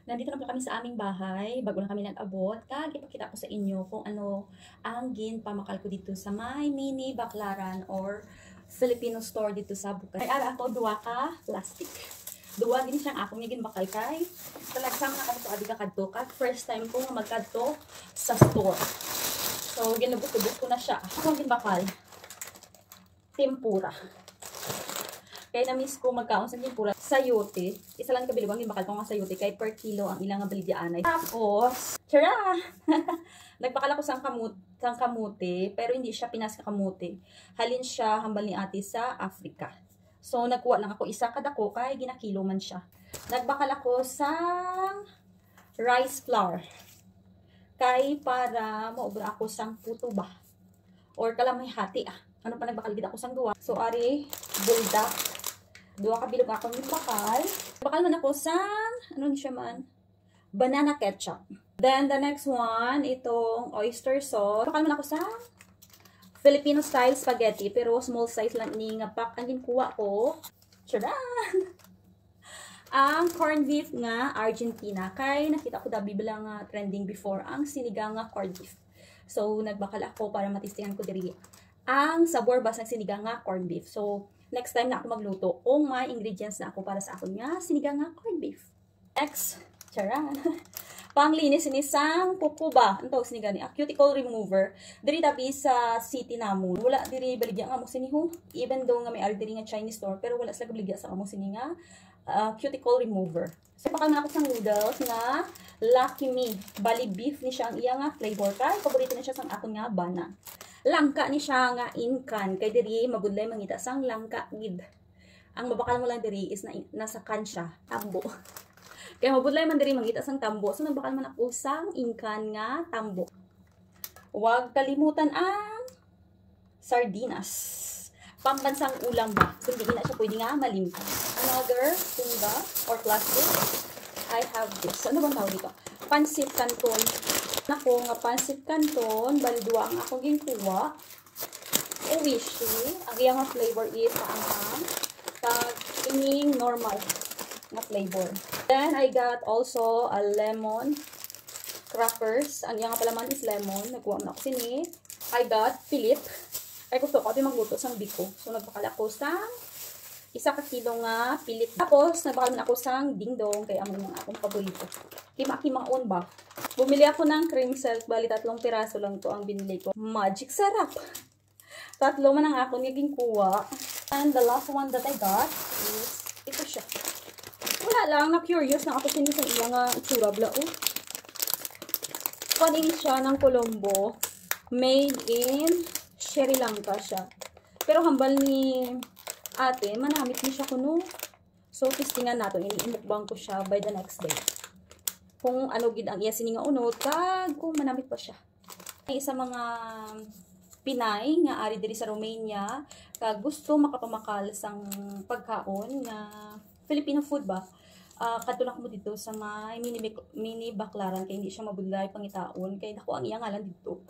Nandito na po kami sa aming bahay, bago lang kami nag-abot. Kag ipakita ko sa inyo kung ano ang ginpamakal ko dito sa may mini Baclaran or Filipino store dito sa Bukay. Ay ara ato duwa ka plastic. Duwa din siyang akong ginbakal kay talagsam na kadto adi ka kadto kag first time ko nga magkadto sa store. So ginubot-ubot ko na siya. Akong ginbakal tempura. Kaya na-miss ko magkaon sa tempura. Sayote. Isa lang kabilib ang gimbakal ko nga sayote. Kay per kilo ang ilang baligyan ay. Tapos, tara! Nagbakal ako sang kamuti. Pero hindi siya Pinas kamuti. Halin siya hambal ni ate sa Africa. So, nagkuha lang ako isa kadako kay ginakilo man siya. Nagbakal ako sang rice flour. Kay para maubra ako sang puto ba. Or kalamay hati ah. Ano pa nagbakal gid ako sang duwa. So, ari, buldak. Duwa ka bilog ako ng bakal. Bakal man ako sa, ano siya man? Banana ketchup. Then, the next one, itong oyster sauce. Bakal man ako sa Filipino style spaghetti. Pero small size lang ni nga pack. Ang ginkuha ko. Tcharan! Ang corned beef nga Argentina. Kay nakita ko dabi bilang trending before ang sinigang nga corned beef. So, nagbakal ako para matistingan ko diri ang sabor ba sa sinigang nga corned beef. So, next time na ako magluto, kung may ingredients na ako para sa akon nga sinigang nga corned beef. Next, tara. Panglinis ni sang pupo ba? Ito sinigang ni cuticle remover. Diri tabi sa city namon. Wala diri baligya nga mo siniho. Even though nga may ari diri nga Chinese store, pero wala sila baligya sa amo sini nga cuticle remover. So, pakal na ako sang noodles nga Lucky Me. Bali beef ni siya ang iya nga flavor kay paborito na siya sang akon nga bana. Langka ni siya nga inkan kay diri magudlay mangita sang langka gid. Ang mabakal mo lang diri is nasa kan siya, tambo. Kaya magudlay man diri mangita sang tambo. So nagbakal man ako sang inkan nga tambo. Huwag kalimutan ang sardinas. Pambansang ulam ba? So hindi na siya pwede nga malimtan. Another tunga or plastic. I have this. Ano bang tawag dito? Pansit canton. Nako nga pansit canton, balidua ang akong ginkuha. Uwishi, ang iyang flavor is anghang. Kag ining normal na flavor. Then I got also a lemon crackers. Ang iyang palaman is lemon. Nagkuha na ako sini. I got pilit. Kaya gusto ko ito magluto sang biko. So nagpakala ko sang isa ka kilo nga pilit. Tapos, nabakal man ako sang dingdong kay amo mga akong paborito. Kima-kimaon ba? Bumili ako ng cream silk. Bali, 3 piraso lang to ang binili ko. Magic sarap! 3 man ang akong naging kuha. And the last one that I got is ito siya. Wala lang, na-curious na ako sinis ang iya nga itsura bla. Oh. Paning siya ng Colombo. Made in Sri Lanka siya. Pero hambal ni ate, manamit ni siya kuno. So, testingan nato. Iniimukbang ko siya by the next day. Kung ano gid ang iya sininga unod, kag kung manamit pa siya. Ay isa mga Pinay nga ari diri sa Romania, kag gusto makapamakal sang pagkaon nga Filipino food ba. Katulak mo dito sa may mini Baclaran kay hindi siya mabudlay pangitaon kay dako ang iya ngalan dito.